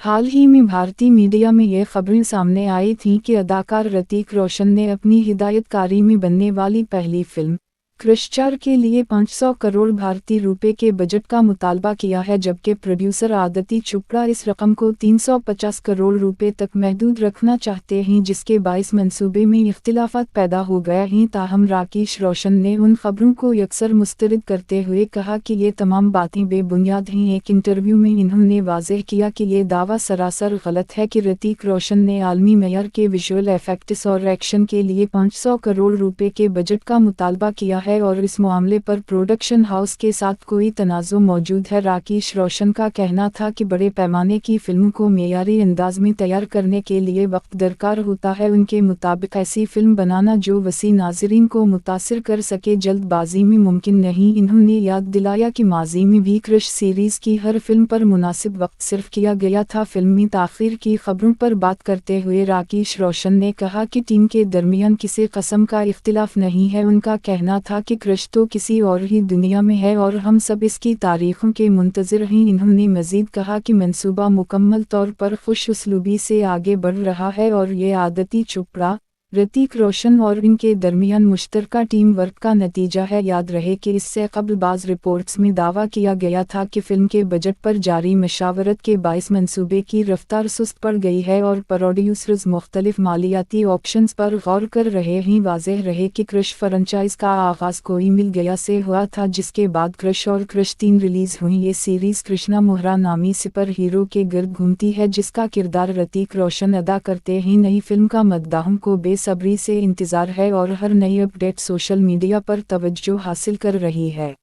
हाल ही में भारतीय मीडिया में ये खबरें सामने आई थीं कि अदाकार ऋतिक रोशन ने अपनी हिदायतकारी में बनने वाली पहली फिल्म क्रिश 4 के लिए 500 करोड़ भारतीय रुपए के बजट का मुतालबा किया है, जबकि प्रोड्यूसर आदित्य चोपड़ा इस रकम को 350 करोड़ रुपए तक महदूद रखना चाहते हैं, जिसके बाइस मंसूबे में इख्तिलाफात पैदा हो गए हैं। ताहम राकेश रोशन ने उन खबरों को यकसर मुस्तरद करते हुए कहा कि ये तमाम बातें बेबुनियाद हैं। एक इंटरव्यू में इन्होंने वाज़ेह किया कि ये दावा सरासर गलत है कि ऋतिक रोशन ने आलमी मेयर के विजुअल इफेक्ट्स और एक्शन के लिए 500 करोड़ रुपए के बजट का मुतालबा किया है और इस मामले पर प्रोडक्शन हाउस के साथ कोई तनाज़ुर मौजूद है। राकेश रोशन का कहना था कि बड़े पैमाने की फिल्म को मेयारी अंदाज में तैयार करने के लिए वक्त दरकार होता है। उनके मुताबिक ऐसी फिल्म बनाना जो वसी नाज़रीन को मुतासिर कर सके जल्दबाजी में मुमकिन नहीं। इन्होंने याद दिलाया कि माजी में भी क्रिश सीरीज़ की हर फिल्म पर मुनासिब वक्त सिर्फ किया गया था। फिल्मी ताख़ीर की खबरों पर बात करते हुए राकेश रोशन ने कहा कि टीम के दरमियान किसी कस्म का इख्तिलाफ नहीं है। उनका कहना था कि क्रिश तो किसी और ही दुनिया में है और हम सब इसकी तारीखों के मुंतज़िर हैं। इन्होंने मज़ीद कहा कि मंसूबा मुकम्मल तौर पर खुश उसलूबी से आगे बढ़ रहा है और ये आदित्य चोपड़ा, ऋतिक रोशन और इनके दरमियान मुश्तरका टीम वर्क का नतीजा है। याद रहे कि इससे कबल बाज़ रिपोर्ट्स में दावा किया गया था कि फिल्म के बजट पर जारी मशावरत के बाइस मंसूबे की रफ्तार सुस्त पड़ गई है और प्रोड्यूसर्स मुख्तलिफ मालियाती ऑप्शंस पर गौर कर रहे हैं। वाज़ेह रहे कि क्रिश फ्रेंचाइज का आगाज़ कोई मिल गया से हुआ था, जिसके बाद क्रिश और क्रिश 3 रिलीज़ हुई। ये सीरीज़ कृष्णा मोहरा नामी सुपर हीरो के गिर्द घूमती है, जिसका किरदार ऋतिक रोशन अदा करते हैं। नई फिल्म का मद्दाहों को बेसब्री से इंतज़ार है और हर नई अपडेट सोशल मीडिया पर तवज्जो हासिल कर रही है।